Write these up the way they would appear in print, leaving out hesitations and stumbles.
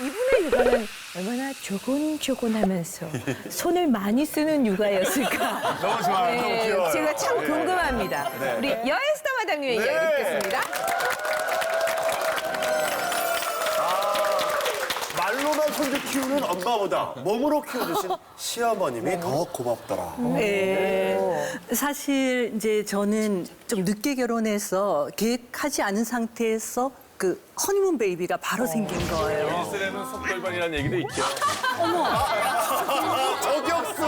이분의 육아는 얼마나 조곤조곤하면서 손을 많이 쓰는 육아였을까. 너무 좋아요. 너무 귀여워요. 제가 참 궁금합니다. 우리 여행스타 마담님의 이야기 듣겠습니다. 말로만 손주 키우는 엄마보다 몸으로 키워주신 시어머님이 더 고맙더라. 사실 이제 저는 좀 늦게 결혼해서 계획하지 않은 상태에서 그 허니문 베이비가 바로 생긴 거예요. 일설에는 속돌반이라는 얘기도 있죠. 저격수.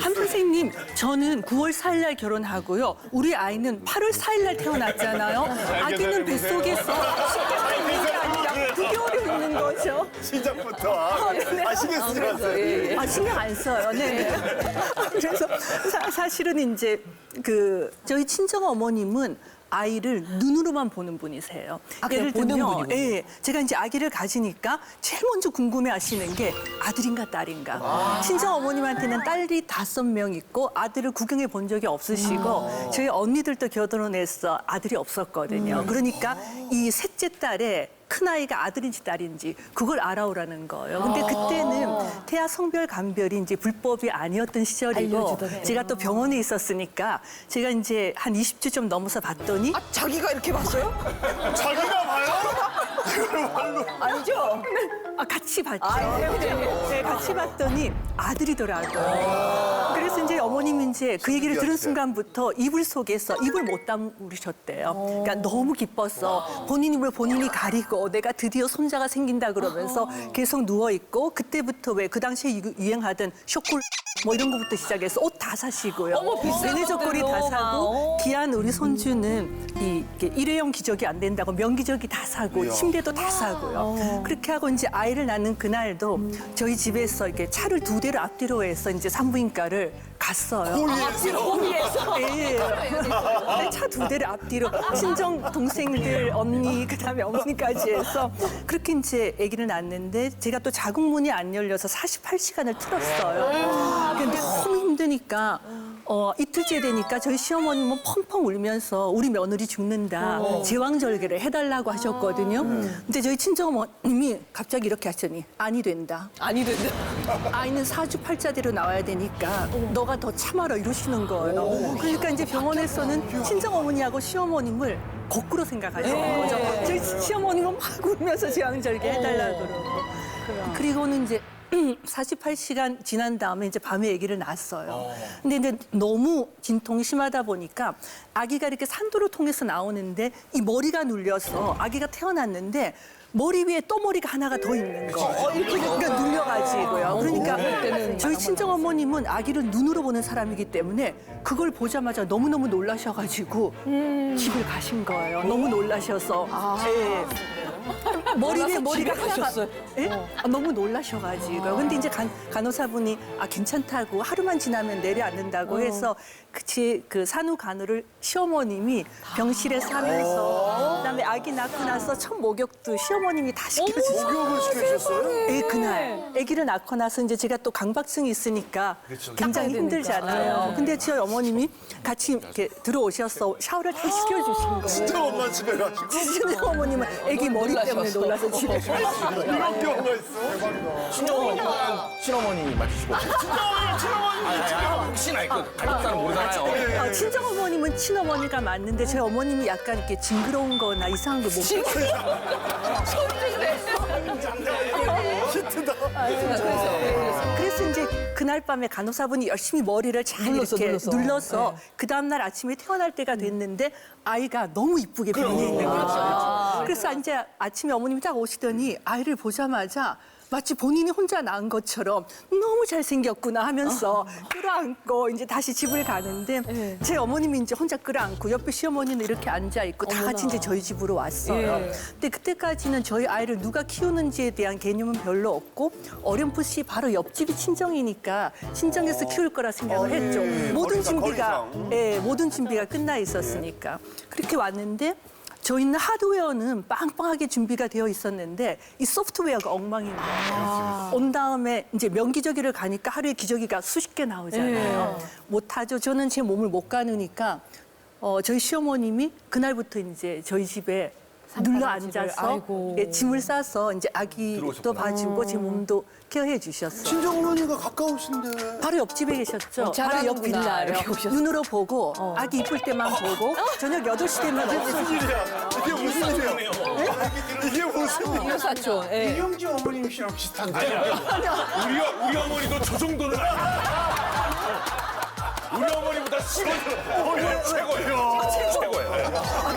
한 선생님, 저는 9월 4일 날 결혼하고요. 우리 아이는 8월 4일 날 태어났잖아요. 아기는 뱃속에서 10개월이 있는 게 아니라 9개월이 있는 거죠. 시작부터 신경 쓰지 마세요. 신경 안 써요. 네. 그래서 사실은 이제 그 저희 친정 어머님은 아이를 눈으로만 보는 분이세요. 예를 들면, 예, 제가 이제 아기를 가지니까 제일 먼저 궁금해하시는 게 아들인가 딸인가. 친정 어머님한테는 딸이 5명 있고 아들을 구경해 본 적이 없으시고 저희 언니들도 결혼해서 아들이 없었거든요. 그러니까 이 셋째 딸의 큰아이가 아들인지 딸인지 그걸 알아오라는 거예요. 근데 그때는 태아 성별 감별이 이제 불법이 아니었던 시절이고 제가 또 병원에 있었으니까 제가 이제 한 20주 좀 넘어서 봤더니 자기가 이렇게 봤어요? 자기가 봐요? 아니죠? 같이 봤죠. 네, 같이 봤더니 아들이더라고요. 그래서 이제 어머님이 이제 그 얘기를 들은 순간부터 이불 속에서 입을 못 다무셨대요. 그러니까 너무 기뻤어. 본인 입을 본인이 가리고 내가 드디어 손자가 생긴다 그러면서 계속 누워있고 그때부터 왜 그 당시에 유행하던 쇼콜 뭐 이런 거부터 시작해서 옷 다 사시고요. 매니저거리 다 사고 귀한 우리 손주는 이게 일회용 기저귀 안 된다고 명기저귀 다 사고 침대도 다 사고요. 그렇게 하고 이제 아이를 낳는 그날도 저희 집에서 이렇게 차를 2대를 앞뒤로 해서 이제 산부인과를 갔어요. 거기에서? 예. 차 2대를 앞뒤로 친정 동생들 언니 그다음에 어머니까지 해서 그렇게 이제 아기를 낳았는데 제가 또 자궁문이 안 열려서 48시간을 틀었어요. 근데 너무 힘드니까 이틀째 되니까 저희 시어머님은 펑펑 울면서 우리 며느리 죽는다. 제왕절개를 해달라고 하셨거든요. 근데 저희 친정어머님이 갑자기 이렇게 하시더니 아니 된다. 아니 된다. 아이는 4주 8자대로 나와야 되니까 너가 더 참아라 이러시는 거예요. 그러니까 이제 병원에서는 친정어머니하고 시어머님을 거꾸로 생각하시는 거죠. 저희 시어머님은 막 울면서 제왕절개 해달라고 그러고. 그리고는 이제 48시간 지난 다음에 이제 밤에 아기를 낳았어요. 근데 이제 너무 진통이 심하다 보니까 아기가 이렇게 산도를 통해서 나오는데 이 머리가 눌려서 아기가 태어났는데 머리 위에 또 머리가 하나가 더 있는 거. 그러니까 눌려가지고요. 그러니까 저희 친정어머님은 아기를 눈으로 보는 사람이기 때문에 그걸 보자마자 너무너무 놀라셔가지고 집을 가신 거예요. 너무 놀라셔서. 예. 머리 위에 머리가 하나가 예? 너무 놀라셔가지고요. 근데 이제 간호사분이 괜찮다고 하루만 지나면 내려앉는다고 해서 그 산후간호를 시어머님이 병실에 사면서 그다음에 아기 낳고 나서 첫 목욕도 시어머님이 다 시켜주셨어요. 목욕을 시켜주셨어요? 예, 그날 아기를 낳고 나서 이제 제가 또 강박증이 있으니까 굉장히 힘들잖아요. 근데 저희 어머님이 같이 이렇게 들어오셔서 샤워를 다 시켜주신 거예요. 진짜 엄마 집에 가시고. 진짜 어머님은 아기 머리 때문에 놀라서 집에 가시고요. 이런 경우가 있어? 친어머니 맞으시고. 친어머니. 혹시나 그 가족사는 모르잖아요. 친정어머님은 친어머니가 맞는데 저희 어머님이 약간 이렇게 징그러운 거나 이상한 거 못 그래서 이제 그날 밤에 간호사분이 열심히 머리를 잘 이렇게 눌러서 그 다음날 아침에 태어날 때가 됐는데 아이가 너무 이쁘게 변해 있는 거죠. 그래서 이제 아침에 어머님이 딱 오시더니 아이를 보자마자 마치 본인이 혼자 낳은 것처럼 너무 잘생겼구나 하면서 끌어안고 이제 다시 집을 가는데 제 어머님이 이제 혼자 끌어안고 옆에 시어머니는 이렇게 앉아있고 다 같이 이제 저희 집으로 왔어요. 근데 그때까지는 저희 아이를 누가 키우는지에 대한 개념은 별로 없고 어렴풋이 바로 옆집이 친정이니까 친정에서 키울 거라 생각을 했죠. 모든 준비가 모든 준비가 끝나 있었으니까. 그렇게 왔는데 저희는 하드웨어는 빵빵하게 준비가 되어 있었는데 이 소프트웨어가 엉망인 거예요. 온 다음에 이제 명기저귀를 가니까 하루에 기저귀가 수십 개 나오잖아요. 못하죠. 저는 제 몸을 못 가누니까 저희 시어머님이 그날부터 이제 저희 집에 눌러 앉아서 아이고. 예, 짐을 싸서 이제 아기도 들어오셨구나. 봐주고 제 몸도 케어해 주셨어요. 친정어머니가 가까우신데. 바로 옆집에 계셨죠. 바로 잘하는구나. 옆 빌라요. 이렇게 오셨어요. 눈으로 보고 아기 이쁠 때만 보고 저녁 8시 되면 무슨 일이야? 이게 무슨 일이야? 이게 무슨 일이야? 유사촌. 예. 이영지 어머님 씨랑 비슷한데. 우리 어머니도 저 정도는 아니야. 우리 어머니보다 최고예요. 최고예요.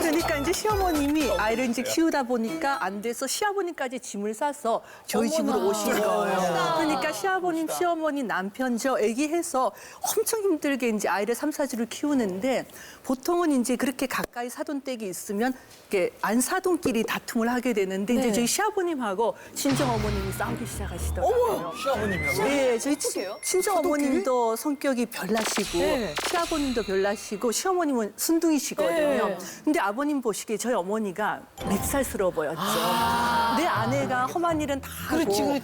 그러니까 이제 시어머님이 아이를 이제 키우다 보니까 안 돼서 시아버님까지 짐을 싸서 저희 집으로 오신 거예요. 그러니까 시아버님, 시어머니, 남편, 저 애기 해서 엄청 힘들게 이제 아이를 3, 4주를 키우는데 보통은 이제 그렇게 가까이 사돈댁이 있으면 이렇게 안 사돈끼리 다툼을 하게 되는데 이제 저희 시아버님하고 친정 어머님이 싸우기 시작하시더라고요. 시어머님이요? 네, 저희 친정 어머님도 성격이 별나시고 네. 시아버님도 별나시고 시어머님은 순둥이시거든요. 네. 근데 아버님 보시기에 저희 어머니가 맵살스러워 보였죠. 내 아내가 험한 일은 다 하고 그다음에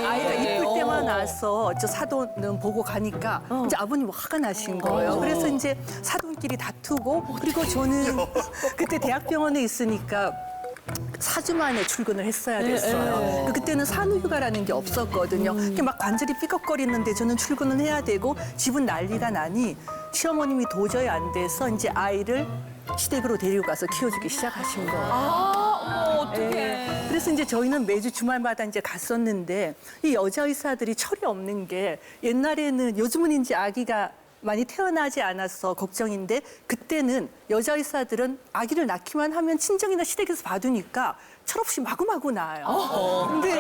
아이가 이쁠 때만 와서 저 사돈은 보고 가니까 이제 아버님 화가 나신 거예요. 그래서 이제 사돈끼리 다투고 그리고 저는 그때 대학병원에 있으니까 4주 만에 출근을 했어야 됐어요. 그때는 산후휴가라는 게 없었거든요. 이렇게 막 관절이 삐걱거리는데 저는 출근을 해야 되고 집은 난리가 나니 시어머님이 도저히 안 돼서 이제 아이를 시댁으로 데리고 가서 키워주기 시작하신 거예요. 어떡해. 그래서 이제 저희는 매주 주말마다 이제 갔었는데 이 여자 의사들이 철이 없는 게 옛날에는 요즘은 이제 아기가 많이 태어나지 않아서 걱정인데 그때는 여자 의사들은 아기를 낳기만 하면 친정이나 시댁에서 봐두니까 철없이 마구마구 낳아요. 근데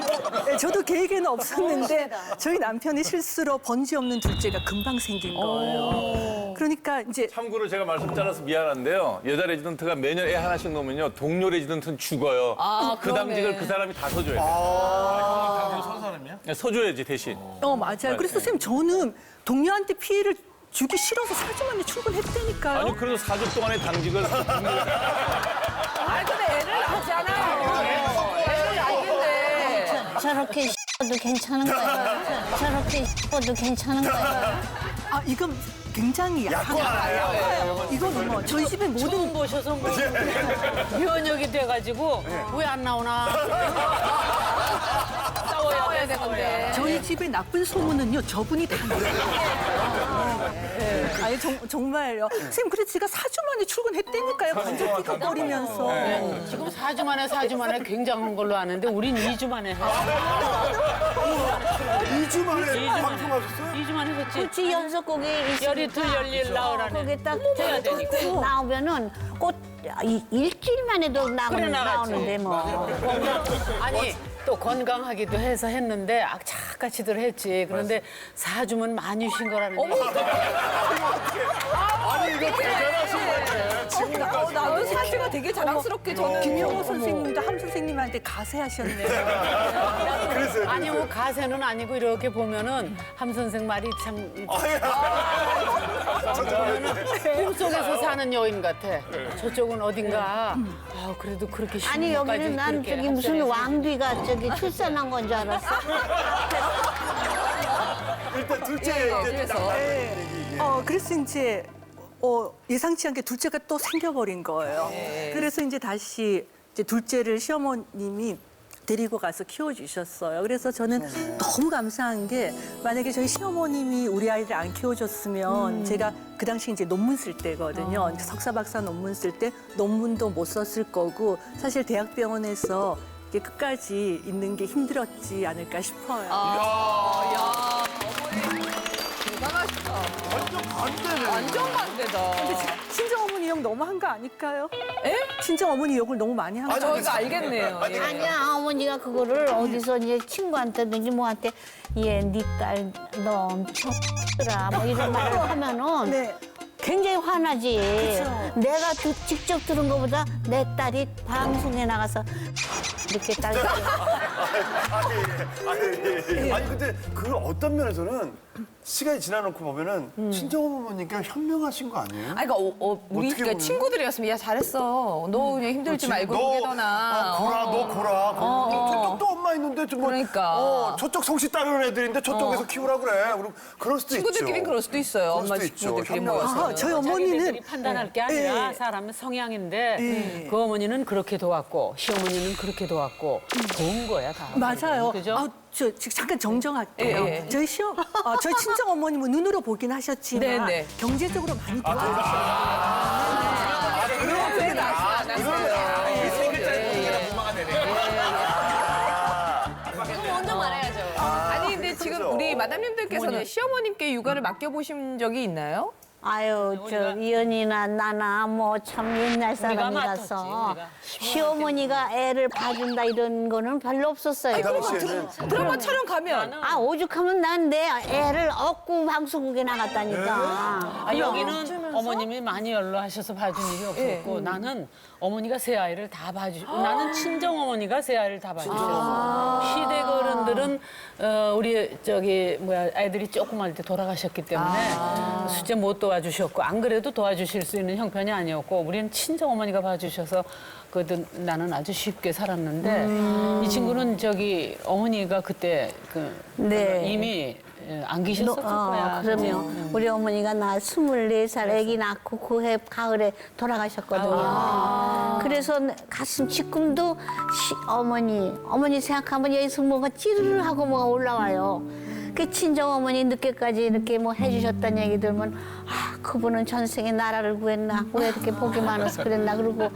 저도 계획에는 없었는데 저희 남편의 실수로 번지 없는 둘째가 금방 생긴 거예요. 그러니까 이제 참고로 제가 말씀 잘라서 미안한데요. 여자 레지던트가 매년 애 하나씩 놓으면요. 동료 레지던트는 죽어요. 그 당직을 그 사람이 다 서줘야 돼요. 선 사람이야? 서줘야지 대신. 맞아요. 그래서 선생님 저는 동료한테 피해를 주기 싫어서 4주 만에 출근했다니까요. 아니 그래도 4주 동안의 당직을 아니, 근데 애를 낳잖아요. 애를 낳는데. 저렇게 도 괜찮은 거야. 저렇게 도 괜찮은 거야. 이건 굉장히 약해요. 이건 뭐 저희 집에 모든 처음 보셔서 뭐 유언역이 돼가지고 왜 안 나오나 싸워야 되는데. 저희 집에 나쁜 소문은요 저분이 다 내요. 아니 정말요. 선생님 그래서 제가 4주 만에 출근했다니까요. 관절 삐걱거리면서. 지금 4주 만에 굉장한 걸로 아는데 우린 2주 만에 해. 2주 만에 방송하셨어요? 2주 만에 했지. 그치 연속곡이 열이틀 열일 나오라네. 그게 딱 해야 되니까. 나오면은 꼭 일주일만 해도 그래, 나가지. 나오는데 뭐. 아니 또 건강하기도 해서 했는데 악착같이들 했지. 그런데 4주면 많이 쉰 거라는 얘기. 아니 이거 대단하신 거예요. 나도 사주가 되게 자랑스럽게 저는. 김영호 선생님도 함 선생님한테 가세하셨네요. 그래서 아니 뭐 가세는 아니고 이렇게 보면은 함 선생 말이 참 꿈속에서 사는 여인 같아. 저쪽은 어딘가. 그래도 그렇게 쉬운 아니 것까지 여기는 난 그렇게 저기 무슨 합작해서. 왕비가 저기 출산한 건 줄 알았어. 일단 둘째 이제 그래서. 그래서 이제 예상치 않게 둘째가 또 생겨버린 거예요. 그래서 이제 다시 이제 둘째를 시어머님이 데리고 가서 키워주셨어요. 그래서 저는 너무 감사한 게 만약에 저희 시어머님이 우리 아이를 안 키워줬으면 제가 그 당시 이제 논문 쓸 때거든요. 석사 박사 논문 쓸 때 논문도 못 썼을 거고 사실 대학병원에서 이게 끝까지 있는 게 힘들었지 않을까 싶어요. 대단하시다. 완전 반대네. 완전 반대다. 친정 어머니 욕 너무 한 거 아닐까요? 에? 친정 어머니 욕을 너무 많이 한 거 아닐까요? 저희가 알겠네요. 예. 아니야 어머니가 그거를 어디서 이제 친구한테든지 뭐한테 네 딸 너 엄청 X더라 뭐 이런 말을 하면은 네. 굉장히 화나지. 내가 직접 들은 것보다 내 딸이 방송에 나가서 이렇게 딸 아니 근데 그 어떤 면에서는 시간이 지나놓고 보면은 친정어머니가 현명하신 거 아니에요? 아니, 그러니까 우리 어떻게 그러니까 보면? 친구들이었으면 야 잘했어. 너 그냥 힘들지 말고 고개더나. 고라 너 고라. 또 엄마 남아 있는데 좀 뭐, 그러니까. 저쪽 성씨 따르는 애들인데 저쪽에서 키우라 그래. 그럼 그럴 수도 친구들끼리는 있죠. 그럴 수도 있어요. 그럴 엄마 수도 있죠. 친구들끼리 현명하죠. 모여서. 저희 자기네들이 어머니는 판단할 게 아니라 예. 사람의 성향인데 그 어머니는 그렇게 도왔고 시어머니는 그렇게 도왔고 도운 거야 다. 맞아요. 그죠? 저 지금 잠깐 정정할게요. 예, 예. 저희 저희 친정 어머님은 눈으로 보긴 하셨지만 네, 네. 경제적으로 많이 도와주셨어요. 그렇게 먼저 말해야죠. 아니 근데 지금 우리 마담님들께서는 시어머님께 육아를 맡겨보신 적이 있나요? 아유, 저 이현이나 나나 뭐 참 옛날 사람이라서 맡았지, 우리가. 시어머니가 애를 봐준다 이런 거는 별로 없었어요. 그 당시에는 드라마 촬영 가면 아, 오죽하면 난 내 애를 업고 방송국에 나갔다니까. 아, 여기는 어머님이 많이 연로하셔서 봐준 일이 없었고 나는 어머니가 세 아이를 다 나는 친정 어머니가 세 아이를 다 봐주셨어. 시댁 어른들은 우리 저기 아이들이 조그만 때 돌아가셨기 때문에 수제 못 도와주셨고 안 그래도 도와주실 수 있는 형편이 아니었고 우리는 친정 어머니가 봐주셔서 나는 아주 쉽게 살았는데 이 친구는 저기 어머니가 그때 네. 이미 안 계셨을 거야. 그러면 우리 어머니가 나 24살 아기 낳고 그 해 가을에 돌아가셨거든요. 그래서 가슴 지금도 어머니 생각하면 여기서 뭐가 찌르르 하고 뭐가 올라와요. 그 친정 어머니 늦게까지 이렇게 뭐 해주셨다는 얘기 들으면 그분은 전생에 나라를 구했나 왜 이렇게 복이 많아서 그랬나 그러고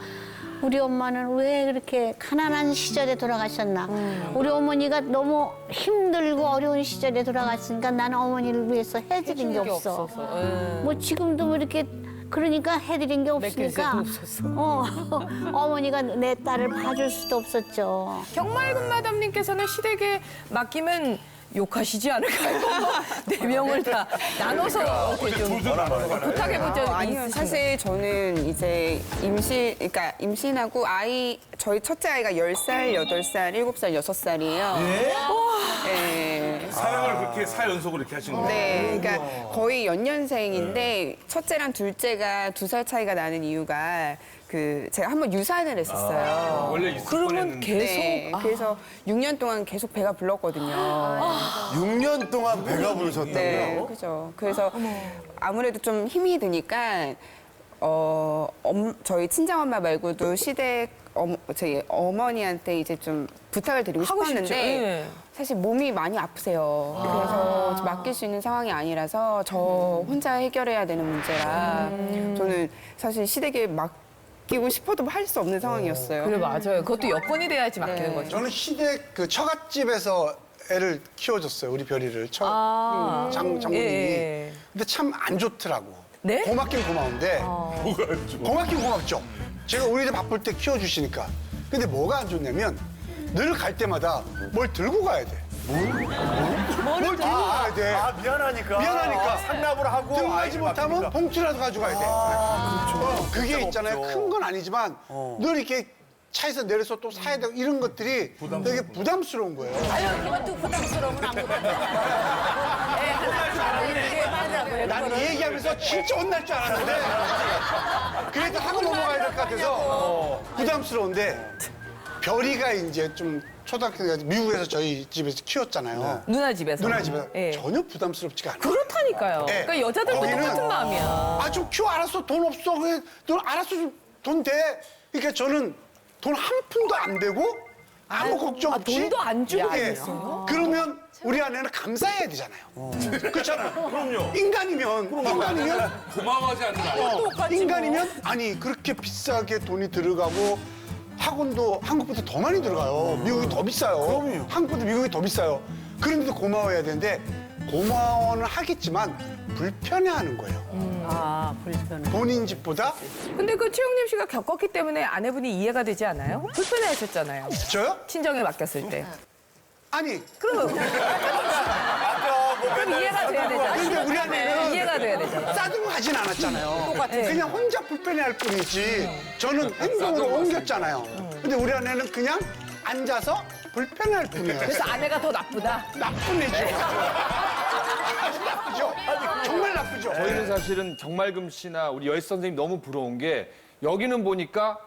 우리 엄마는 왜 그렇게 가난한 시절에 돌아가셨나. 우리 어머니가 너무 힘들고 어려운 시절에 돌아갔으니까 나는 어머니를 위해서 해드린 게 없어. 뭐 지금도 뭐 이렇게 그러니까 해드린 게 없으니까 어머니가 내 딸을 봐줄 수도 없었죠. 경말금 마담님께서는 시댁에 맡기면 욕하시지 않을까요? 네 명을 다 나눠서 이렇게 좀 부탁해본 적이 아니요, 있으신가요? 사실 저는 이제 임신하고 저희 첫째 아이가 10살, 8살, 7살, 6살이에요. 네. 사랑을 그렇게 4연속으로 이렇게 하신 거예요? 네, 그러니까 거의 연년생인데 첫째랑 둘째가 2살 차이가 나는 이유가 제가 한번 유산을 했었어요. 원래 있을 그러면 뻔했는데. 계속 네, 그래서 6년 동안 계속 배가 불렀거든요. 6년 동안 배가 부르셨다고요? 네, 그죠. 그래서 아무래도 좀 힘이 드니까 저희 친정엄마 말고도 시댁 저희 어머니한테 이제 좀 부탁을 드리고 하고 싶었는데 싶죠. 예. 사실 몸이 많이 아프세요. 그래서 맡길 수 있는 상황이 아니라서 저 혼자 해결해야 되는 문제라 저는 사실 시댁에 맡기고 싶어도 할 수 없는 상황이었어요. 그래 맞아요. 그것도 여건이 돼야지 맡기는 네. 거죠. 저는 시댁 그 처갓집에서 애를 키워줬어요, 우리 별이를. 장모님이. 예. 근데 참 안 좋더라고. 네? 고맙긴 고마운데. 뭐가 안 좋아? 고맙긴 고맙죠. 제가 우리 집 바쁠 때 키워주시니까. 근데 뭐가 안 좋냐면 늘 갈 때마다 뭘 들고 가야 돼. 뭘 들고 가야 돼. 미안하니까. 미안하니까. 상납을 하고. 들고 가지 아이를 못하면 맡기니까. 봉투라도 가져가야 돼. 그게 진짜 있잖아요. 없죠. 큰 건 아니지만 늘 이렇게 차에서 내려서 또 사야 되고 이런 것들이 되게 부담스러운 거예요. 아유 그것도 부담스러우면 아무것도 안 돼. 애 하나 잘하는 게 맞아요. 난 이 얘기하면서 진짜 혼날 줄 알았는데 그래도 하고 넘어가야 될 것 같아서 부담스러운데 별이가 이제 좀 초등학교 때 미국에서 저희 집에서 키웠잖아요. 누나 집에서. 누나 집에서 예. 전혀 부담스럽지가 않아요. 그렇다니까요. 네. 그러니까 여자들도 거기는 똑같은 마음이야. 아, 좀 키워 알았어. 돈 없어. 그래. 돈 알았어. 돈 돼. 그러니까 저는 돈 한 푼도 안 되고 아무 걱정 없이 돈도 안 주고 예. 그랬어요? 그러면 우리 아내는 감사해야 되잖아요. 그렇잖아요. 그럼요. 인간이면 고마워하지 않는 거 인간이면 아니 그렇게 비싸게 돈이 들어가고 학원도 한국보다 더 많이 들어가요. 미국이 더 비싸요. 한국보다 미국이 더 비싸요. 그런데도 고마워해야 되는데 고마워는 하겠지만 불편해하는 거예요. 불편해. 본인 집보다 근데 그 최영림 씨가 겪었기 때문에 아내분이 이해가 되지 않아요? 불편해하셨잖아요. 저요? 친정에 맡겼을 때. 아니 그럼 이해가 돼야 되잖아. 근데 우리 아내는 이해가 돼야 되잖아. 싸들고 가진 않았잖아요. 그냥 혼자 불편해할 뿐이지. 저는 행동으로 옮겼잖아요. 근데 우리 아내는 그냥 앉아서 불편해할 뿐이에요. 그래서 아내가 더 나쁘다. 나쁜 애죠. 아주 나쁘죠. 정말 나쁘죠. 저희는 사실은 정말금 씨나 우리 여희 선생님 너무 부러운 게 여기는 보니까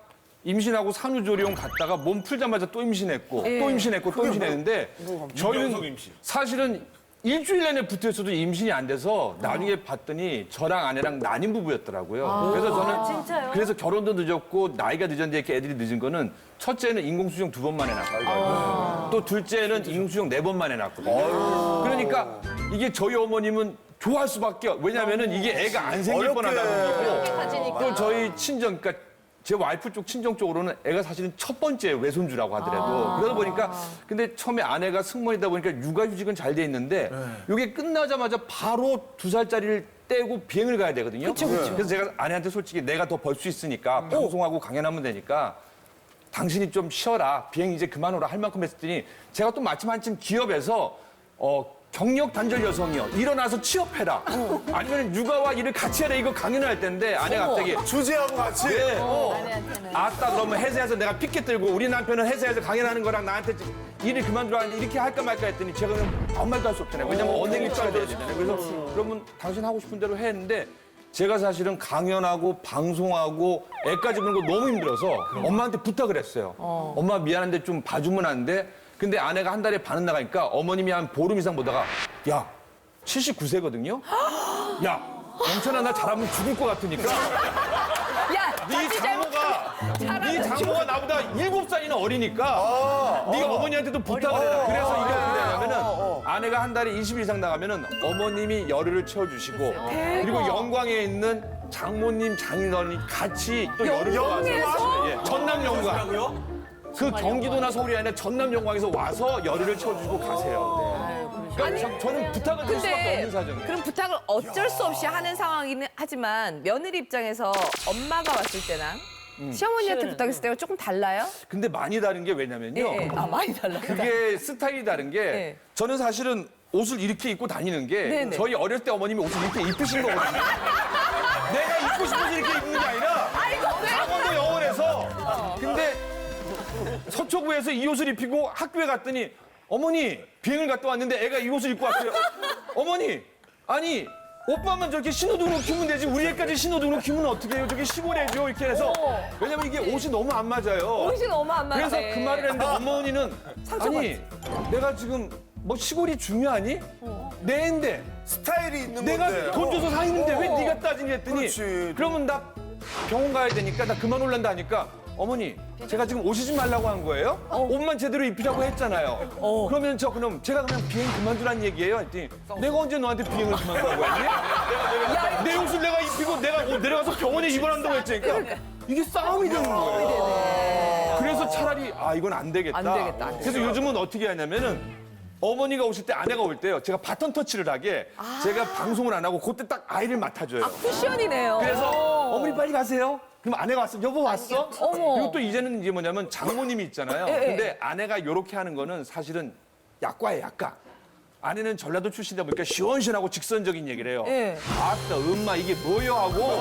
임신하고 산후조리원 갔다가 몸 풀자마자 또 임신했고 또 임신했고 또 임신했는데 저희는 사실은 일주일 내내 붙어 있어도 임신이 안 돼서 나중에 봤더니 저랑 아내랑 난임 부부였더라고요. 그래서 저는 그래서 결혼도 늦었고 나이가 늦었는데 이렇게 애들이 늦은 거는 첫째는 인공수정 2번 만에 낳았거든요. 또 둘째는 인공수정 4번 만에 낳았거든요. 그러니까 이게 저희 어머님은 좋아할 수밖에 왜냐면은 이게 애가 안 생길 뻔하다는 거고 또 저희 친정 그러니까 제 와이프 쪽 친정 쪽으로는 애가 사실은 첫 번째 외손주라고 하더라도 그러다 보니까 근데 처음에 아내가 승무원이다 보니까 육아휴직은 잘 돼 있는데 이게 끝나자마자 바로 2살짜리를 떼고 비행을 가야 되거든요. 그래서 제가 아내한테 솔직히 내가 더 벌 수 있으니까 방송하고 강연하면 되니까 당신이 좀 쉬어라 비행 이제 그만 오라 할 만큼 했더니 제가 또 마침 한참 기업에서 경력 단절 여성이요. 일어나서 취업해라. 아니면 육아와 일을 같이 해라. 이거 강연을 할 때인데 아내가 갑자기 주제하고 같이. 네. 아따 그러면 회사에서 내가 피켓 들고 우리 남편은 회사에서 강연하는 거랑 나한테 일을 그만두라 하는데 이렇게 할까 말까 했더니 제가 그냥 아무 말도 할 수 없잖아요. 왜냐면 언행이 취해야 되잖아요. 그래서 그러면 당신 하고 싶은 대로 해 했는데 제가 사실은 강연하고 방송하고 애까지 보는 거 너무 힘들어서 엄마한테 부탁을 했어요. 엄마 미안한데 좀 봐주면 안 돼? 근데 아내가 한 달에 반은 나가니까 어머님이 한 보름 이상 보다가 야 79세거든요. 야 영천아 나 잘하면 죽을 것 같으니까 네 장모가 나보다 7살이나 어리니까 네가 어머니한테도 부탁을 해라. 그래서 이게 어떻게 되냐면은 아내가 한 달에 20일 이상 나가면은 어머님이 열흘을 채워주시고 그리고 영광에 있는 장모님 장인어른이 같이 또 열흘을 와서 예, 전남 영광. 그 경기도나 서울이 아니라 전남 영광에서 와서 열흘을 채워주고 가세요. 그러니까 저는 부탁을 드릴 수밖에 없는 사정이에요. 그럼 부탁을 어쩔 수 없이 하는 상황이긴 하지만 며느리 입장에서 엄마가 왔을 때나 시어머니한테 부탁했을 때가 조금 달라요? 근데 많이 다른 게 왜냐면요. 많이 달라요. 그게 스타일이 다른 게 네. 저는 사실은 옷을 이렇게 입고 다니는 게 네네. 저희 어릴 때 어머님이 옷을 이렇게 입으신 거거든요. 내가 입고 싶어서 이렇게 입는 게 아니라 강원도 영월에서 근데 서초구에서 이 옷을 입히고 학교에 갔더니 어머니 비행을 갔다 왔는데 애가 이 옷을 입고 왔어요. 어머니 아니 오빠만 저렇게 신호등으로 키우면 되지 우리 애까지 신호등으로 키우면 어떻게 해요? 저게 시골애죠 이렇게 해서 왜냐면 이게 옷이 너무 안 맞아요. 옷이 너무 안 맞네. 그래서 그 말을 했는데 어머니는 아니 내가 지금 뭐 시골이 중요하니? 내 애인데 스타일이 있는 내가 건데. 돈 줘서 사있는데 왜 네가 따지니 했더니 그렇지. 그러면 나 병원 가야 되니까 나 그만 올란다 하니까 어머니 제가 지금 오시지 말라고 한 거예요? 옷만 제대로 입히라고 했잖아요. 그러면 그럼 제가 그냥 비행 그만두란 얘기예요? 했더니 내가 언제 너한테 비행을 그만두라고 했니? 내 옷을 내가 입히고 내가 내려가서 병원에 입원한다고 했지. 그러니까 이게 싸움이 되는 거예요. 그래서 차라리 이건 안 되겠다. 안 되겠다. 그래서 요즘은 어떻게 하냐면은 어머니가 오실 때 아내가 올 때요. 제가 바톤 터치를 하게 제가 방송을 안 하고 그때 딱 아이를 맡아줘요. 쿠션이네요. 그래서 어머니 빨리 가세요. 그럼 아내가 왔어. 여보 왔어? 어머. 그리고 또 이제는 이게 뭐냐면 장모님이 있잖아요. 근데 아내가 이렇게 하는 거는 사실은 약과예요, 약과. 아내는 전라도 출신이다 보니까 시원시원하고 직선적인 얘기를 해요. 예. 아따, 엄마 이게 뭐요 하고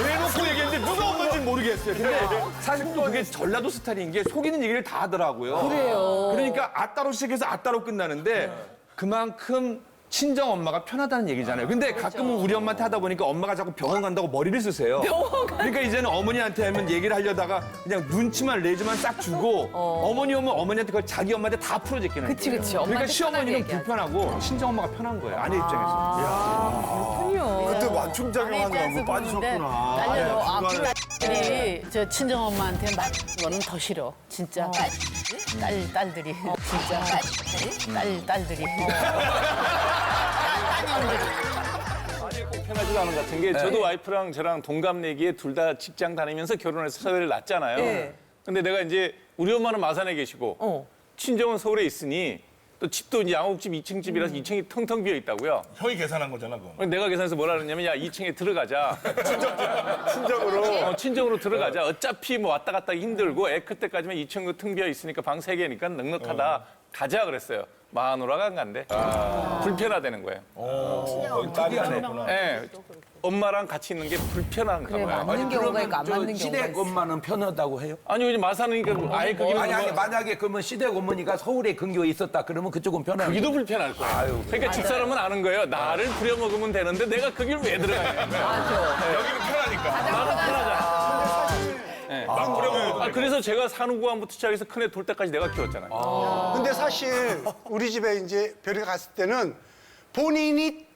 그래놓고 얘기했는데 누가 엄마인지 모르겠어요. 근데 사실 또 그게 전라도 스타일인 게 속이는 얘기를 다 하더라고요. 그래요. 그러니까 아따로 시작해서 아따로 끝나는데 그만큼 친정 엄마가 편하다는 얘기잖아요. 근데 가끔은 우리 엄마한테 하다 보니까 엄마가 자꾸 병원 간다고 머리를 쓰세요. 그러니까 이제는 어머니한테 하면 얘기를 하려다가 그냥 눈치만 레이즈만 싹 주고 어머니 오면 어머니한테 그걸 자기 엄마한테 다 풀어제끼는 거예요. 그치. 그러니까 엄마한테 시어머니는 편하게 불편하고 친정 엄마가 편한 거예요. 아내 입장에서. 그렇군요. 그때 완충작용한 거 빠지셨구나. 딸려도 중간에. 딸이 저 친정 엄마한테 막 거는 더 싫어. 진짜 딸들이 진짜 딸들이. 아니 꼭 편하지도 않은 것 같은 게 저도 와이프랑 저랑 동갑내기에 둘 다 직장 다니면서 결혼해서 사회를 낳잖아요. 네. 근데 내가 이제 우리 엄마는 마산에 계시고 친정은 서울에 있으니 또 집도 이제 양옥집 2층 집이라서 2층이 텅텅 비어 있다고요. 형이 계산한 거잖아, 그거. 내가 계산해서 뭐라 그랬냐면 야 2층에 들어가자. 친정으로. 친정으로 들어가자. 어차피 뭐 왔다 갔다 힘들고 애 클 때까지만 2층 텅 비어 있으니까 방 3개니까 넉넉하다. 가자 그랬어요. 마누라가 안 간대. 불편하다는 거예요. 거기 딸이 안 했구나. 네. 엄마랑 같이 있는 게 불편한가 그래, 봐요. 맞는 경우가 있고 안 맞는 경우가 시댁 있어. 엄마는 편하다고 해요? 아니 요즘 마산이니까 아예 그게 아니 만약에 그러면 시댁 어머니가 서울에 근교에 있었다 그러면 그쪽은 편하고 그게도 불편할 거예요. 그러니까 집사람은 아는 거예요. 나를 부려먹으면 되는데 내가 거길 왜 들어가냐는 거예요. 여기는 편하니까. 나는 편하잖아. 막 부려먹어도 그래서 제가 산후구안부터 시작해서 큰애 돌 때까지 내가 키웠잖아요. 근데 사실 우리 집에 이제 별이가 갔을 때는 본인이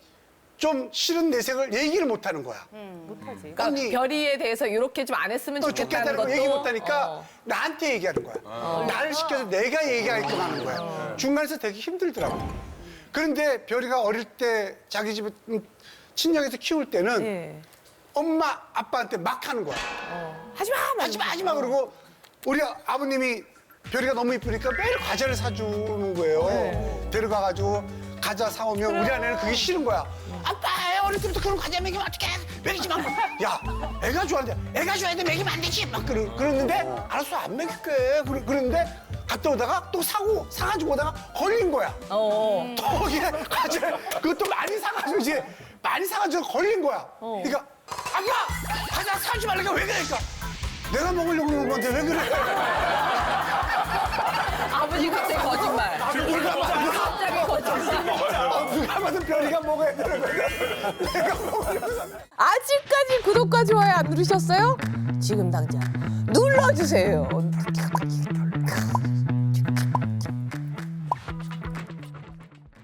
좀 싫은 내색을 얘기를 못 하는 거야. 그러니까 언니. 별이에 대해서 이렇게 좀 안 했으면 또 좋겠다는 좋겠다는 거 것도 얘기 못 하니까 나한테 얘기하는 거야. 나를 시켜서 내가 얘기하게끔 하는 거야. 중간에서 되게 힘들더라고. 그런데 별이가 어릴 때 자기 집에 친정에서 키울 때는 예. 엄마 아빠한테 막 하는 거야. 하지마 그러고 우리 아버님이 별이가 너무 이쁘니까 매일 과자를 사주는 거예요. 데려가가지고 과자 사오면 우리 아내는 그게 싫은 거야. 아빠 애 어릴 때부터 그런 과자 먹이면 어떡해. 먹이지 마. 야 애가 좋아하는데 애가 좋아하는데 먹이면 안 되지. 막 그러는데 알았어 안 먹일게. 그러는데 갔다 오다가 또 사가지고 오다가 걸린 거야. 또 이게 과자를 그것도 많이 사가지고 이제 많이 사가지고 걸린 거야. 그러니까 아빠 과자 사지 말라니까 왜 그러니까 내가 먹으려고 그러는 건데 왜 그래? 아버지 갑자기 거짓말. 갑자기 거짓말. 누가 봐도 별이가 먹어야 되는 거야. 내가 먹으려고. 아직까지 구독과 좋아요 안 누르셨어요? 지금 당장 눌러주세요.